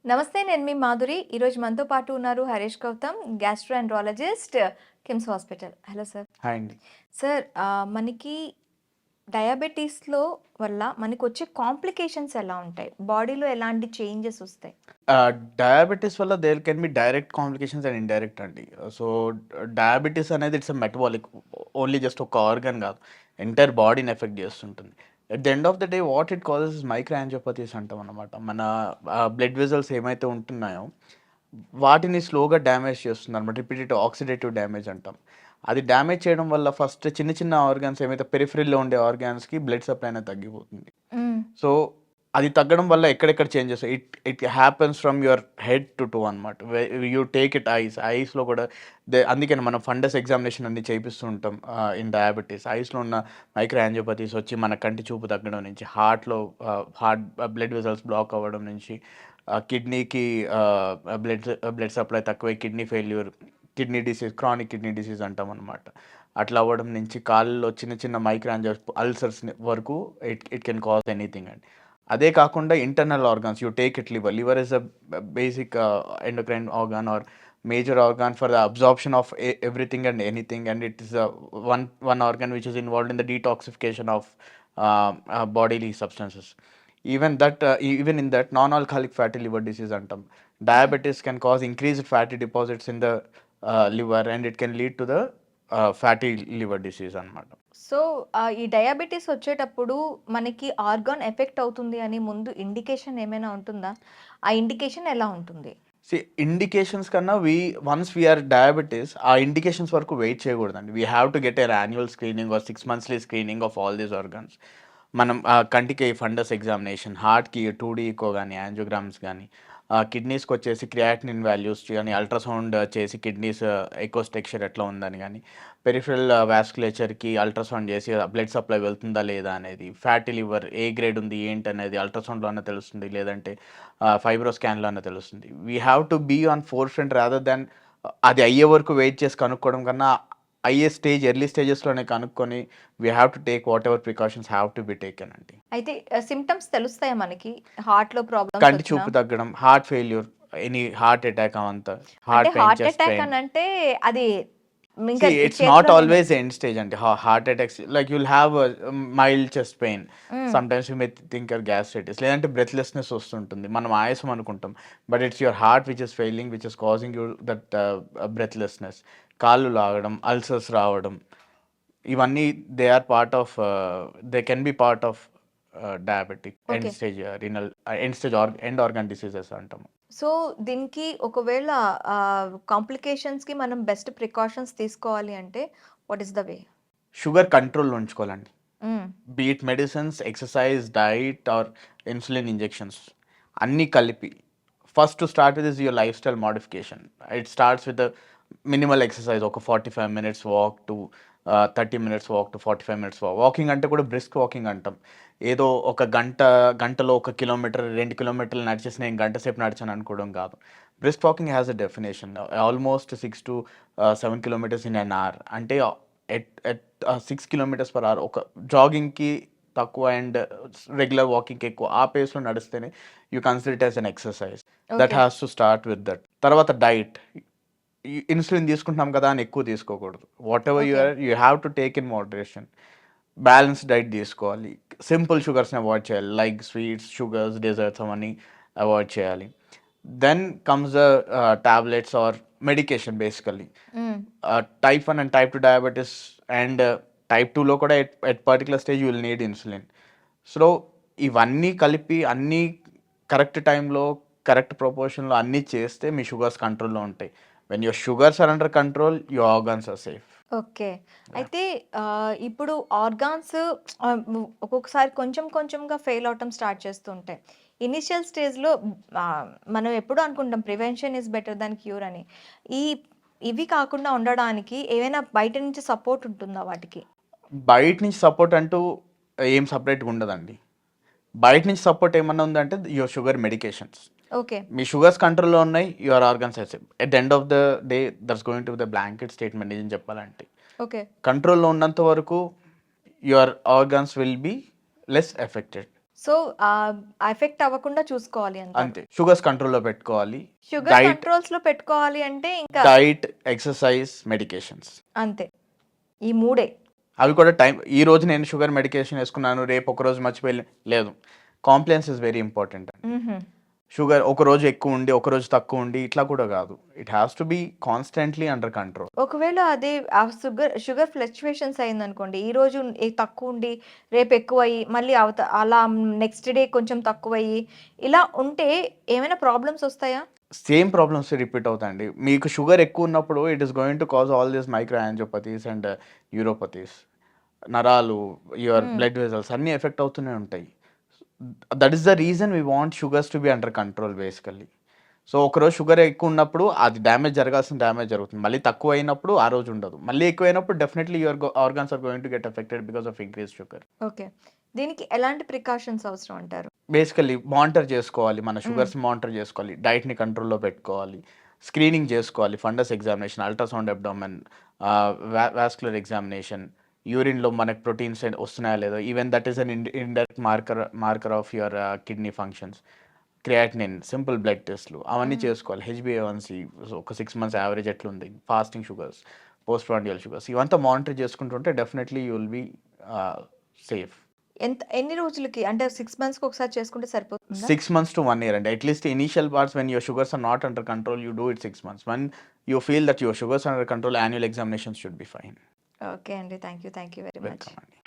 నమస్తే. నేను మీ మాధురి. ఈరోజు మనతో పాటు ఉన్నారు Harish Gautam, gastroenterologist, KIMS hospital. Hello sir. Hi అండి. సార్ మనకి డయాబెటీస్‌లో వల్ల మనకొచ్చే కాంప్లికేషన్స్ ఎలా ఉంటాయి? బాడీలో ఎలాంటి చేంజెస్ ఒస్తాయి? డయాబెటిస్ వల్ల there can be direct complications and indirect అండి. సో, డయాబెటిస్ అనేది it's a metabolic. Only just ఒక ఆర్గాన్ కాదు. ఎంటైర్ బాడీని ఎఫెక్ట్ చేస్తుంటుంది. At the end of the day what it causes micro angiopathies అంటాం అన్నమాట. మన బ్లడ్ వెజల్స్ ఏమైతే ఉంటున్నాయో వాటిని స్లోగా డ్యామేజ్ చేస్తుందన్నమాట. రిపీటెడ్ ఆక్సిడేటివ్ డ్యామేజ్ అంటాం. అది డ్యామేజ్ చేయడం వల్ల ఫస్ట్ చిన్న చిన్న ఆర్గాన్స్ ఏమైతే పెరిఫెరల్‌లో ఉండే ఆర్గాన్స్‌కి బ్లడ్ సప్లై అనేది తగ్గిపోతుంది. హ్మ్. సో, అది తగ్గడం వల్ల ఎక్కడెక్కడ changes it it happens from your head to toe అనమాట. యూ టేక్ ఇట్ ఐస్‌లో కూడా అందుకని మనం ఫండస్ ఎగ్జామినేషన్ అన్ని చేపిస్తూ ఉంటాం ఇన్ డయాబెటిస్. ఐస్‌లో ఉన్న మైక్రో యాంజియోపతీస్ వచ్చి మన కంటి చూపు తగ్గడం నుంచి, హార్ట్ బ్లడ్ వెసల్స్ బ్లాక్ అవ్వడం నుంచి, కిడ్నీకి బ్లడ్ బ్లడ్ సప్లై తక్కువై kidney failure, kidney disease, chronic kidney disease అంటాం అనమాట. అట్లా అవ్వడం నుంచి కాళ్ళలో చిన్న చిన్న మైక్రో అల్సర్స్ వరకు ఇట్ కెన్ కాజ్ ఎనీథింగ్ అండి. అదే కాకుండా internal organs you take it liver is a basic endocrine organ or major organ for the absorption of everything and anything, and it is one organ which is involved in the detoxification of bodily substances. Even in that non-alcoholic fatty liver disease అంటాం. Diabetes can cause increased fatty deposits in the liver, and it can lead to the fatty liver disease అన్నమాట. So, ఈ diabetes వచ్చేటప్పుడు మనకి organ effect అవుతుంది అని ముందు indication ఏమైనా ఉంటుందా? ఆ ఇండికేషన్ ఎలా ఉంటుంది? ఇండికేషన్స్ కన్నా వన్స్ వీఆర్ డయాబెటీస్ ఆ ఇండికేషన్స్ వరకు వెయిట్ చేయకూడదండి. We have to get a annual screening or 6 monthly screening of all these organs. మనం కంటికి ఫండస్ ఎగ్జామినేషన్, హార్ట్‌కి 2D ఈకో గానీ, యాంజియోగ్రామ్స్ గానీ, కిడ్నీస్‌కి వచ్చేసి క్రియాటినిన్ వాల్యూస్ గానీ, అల్ట్రాసౌండ్ చేసి కిడ్నీస్ ఎకో స్ట్రక్చర్ ఎట్లా ఉందని గానీ, పెరిఫెరల్ వాస్కులేచర్‌కి అల్ట్రాసౌండ్ చేసి బ్లడ్ సప్లై వెళ్తుందా లేదా అనేది, ఫ్యాటీ లివర్ ఏ గ్రేడ్ ఉంది ఏంటనేది అల్ట్రాసౌండ్‌లోనే తెలుస్తుంది. లేదంటే ఫైబ్రో స్కాన్‌లోనే తెలుస్తుంది. We have to be on forefront rather than అది అయ్యే వరకు వెయిట్ చేసి కనుక్కోవడం కన్నా, అయ్యే ఎర్లీ స్టేజెస్‌లోనే కనుక్కొని we have to take what ever precautions have to be taken అండి. అయితే సింప్టమ్స్ తెలుస్తాయా మనకి? హార్ట్‌లో ప్రాబ్లమ్స్ కంటి వచ్చినా? చూపు తగ్గడం, heart failure, any heart attack అవంతా, అంటే heart pain, heart chest attack pain. అనంటే అది ఇంకా It's not చేతిలోనే. always end stage అండి. Heart attacks like you'll have a mild chest pain. Hmm. Sometimes you may think your gastritis, లేదంటే breathlessness వస్తుంటుంది. మనం ఆయాసం అనుకుంటాం. But it's your heart which is failing, which is causing you that breathlessness. కాళ్ళు లాగడం, అల్సర్స్ రావడం, ఇవన్నీ they can be part of diabetic okay. End stage end organ diseases అంటాం. సో, దీనికి ఒకవేళ కాంప్లికేషన్స్‌కి మనం బెస్ట్ ప్రికాషన్స్ తీసుకోవాలి అంటే what is the way? Sugar కంట్రోల్‌లో ఉంచుకోవాలండి. హ్మ్. Beat medicines, exercise, diet are insulin injections అన్నీ కలిపి first to start with is your life style modification. It starts with minimal exercise, ఒక 45 minutes walk to 30 minutes walk to 45 minutes walking అంటే కూడా brisk walking అంటాం. ఏదో ఒక గంటలో 1 kilometre 2 కిలోమీటర్లు నడిచేసి నేను గంట సేపు నడిచాను అనుకోవడం కాదు. Brisk walking has a definition almost 6 to 7 kilometres in an hour. అంటే ఎట్ 6 కిలోమీటర్స్ పర్ అవర్, ఒక జాగింగ్‌కి తక్కువ అండ్ రెగ్యులర్ వాకింగ్‌కి ఎక్కువ. ఆ పేస్‌లో నడిస్తేనే you consider it as an exercise. That okay. Has to start with that. తర్వాత డైట్. ఇన్సులిన్ తీసుకుంటున్నాం కదా అని ఎక్కువ తీసుకోకూడదు. Whatever okay. You have to take in moderation. Balanced diet తీసుకోవాలి. సింపుల్ షుగర్స్‌ని అవాయిడ్ చేయాలి. లైక్ స్వీట్స్, షుగర్స్, డెజర్ట్స్ అవన్నీ అవాయిడ్ చేయాలి. Then comes the tablets or medication basically. Hmm. Type 1 and type 2 diabetes and type 2లో కూడా at particular stage you will need insulin. So, ఇవన్నీ కలిపి అన్నీ కరెక్ట్ టైంలో, కరెక్ట్ ప్రపోర్షన్‌లో అన్నీ చేస్తే మీ షుగర్స్ కంట్రోల్‌లో ఉంటాయి. When your sugars are under control, your organs are safe. Okay. Yeah! అయితే ఇప్పుడు ఆర్గాన్స్ ఒక్కొక్కసారి కొంచెం కొంచెంగా ఫెయిల్ అవ్వటం స్టార్ట్ చేస్తూ ఉంటాయి. ఇనీషియల్ స్టేజ్‌లో మనం ఎప్పుడూ అనుకుంటాం prevention is better than cure అని. ఈ ఇవి కాకుండా ఉండడానికి ఏవైనా బయట నుంచి సపోర్ట్ ఉంటుందా వాటికి? బయట నుంచి సపోర్ట్ అంటూ ఏం సెపరేట్‌గా ఉండదండి. బయట నుంచి సపోర్ట్ ఏమన్నా ఉందంటే యువర్ షుగర్ మెడికేషన్స్. ఓకే. మీ షుగర్స్ కంట్రోల్‌లో ఉన్నాయి. Your organs are safe. At the end of the day that's going to be the blanket statement నిజం చెప్పాలంటే. ఓకే. కంట్రోల్‌లో ఉన్నంత వరకు your organs will be less affected. So, affect అవ్వకుండా చూసుకోవాలి అంటారు. అంతే. షుగర్స్ కంట్రోల్‌లో పెట్టుకోవాలి. షుగర్ డైట్, కంట్రోల్స్‌లో పెట్టుకోవాలి అంటే ఇంకా డైట్, ఎక్సర్‌సైజ్, మెడికేషన్స్. అంతే. ఈ 3 అవి కూడా ఈరోజు నేను షుగర్ మెడికేషన్ యేసుకున్నాను. రేపు ఒకరోజు మర్చిపోయి లేదు. కాంప్లెయిన్స్ ఈస్ వెరీ ఇంపార్టెంట్. హుహు. షుగర్ ఒకరోజు ఎక్కువ ఉండి, ఒకరోజు తక్కువ ఉండి ఇట్లా కూడా కాదు. It has to be constantly under control. ఒకవేళ అది ఆ షుగర్ ఫ్లక్చుయేషన్స్ అయిందనుకోండి. ఈరోజు తక్కువుండి, రేపు ఎక్కువయ్యి, మళ్ళీ అలా నెక్స్ట్ డే కొంచెం తక్కువయ్యి, ఇలా ఉంటే ఏమైనా ప్రాబ్లమ్స్ ఒస్తాయా? సేమ్ ప్రాబ్లమ్స్ రిపీట్ అవుతాయండి. మీకు షుగర్ ఎక్కువ ఉన్నప్పుడు it is going to cause all this micro angiopathies and neuropathies. నరాలు, యువర్ హ్మ్. బ్లడ్ వెసల్స్ అన్నీ ఎఫెక్ట్ అవుతూనే ఉంటాయి. That is the reason we want sugars to be under control basically. So, ఒకరోజు sugar ఎక్కువ ఉన్నప్పుడు అది డ్యామేజ్ జరగాల్సిన damage జరుగుతుంది. మళ్ళీ తక్కువ అయినప్పుడు ఆ రోజు ఉండదు. మళ్ళీ ఎక్కువైనప్పుడు definitely your organs are going to get affected because of increased sugar. Okay. దీనికి ఎలాంటి ప్రికాషన్స్ అవసరం అంటారు? బేసికల్లీ మానిటర్ చేసుకోవాలి. మన హ్మ్. షుగర్స్ మానిటర్ చేసుకోవాలి. డైట్‌ని కంట్రోల్‌లో పెట్టుకోవాలి. స్క్రీనింగ్ చేసుకోవాలి. Fundus examination, ultrasound abdomen, vascular examination, యూరిన్‌లో మనకు ప్రోటీన్స్ వస్తున్నాయా లేదా? Even that is an indirect marker of your kidney functions. Creatinine, simple blood టెస్ట్‌లు అవన్నీ హ్మ్. చేసుకోవాలి. హెచ్‌బీఏవన్సీ ఒక 6 మంత్స్ యావరేజ్ ఎట్లుంది? Fasting sugars, post prandial sugars ఇవంతా మానిటర్ చేసుకుంటుంటే definitely you will be safe. ఎన్ని రోజులకి? అంటే 6 మంత్స్‌కి ఒకసారి చేసుకుంటే సరిపోతుందా? 6 months to 1 year, and at least initial parts when your sugars are not under control, you do it 6 months. When you feel that your sugars are under control, annual examinations should be fine. Okay అండి. Thank you very much. Welcome.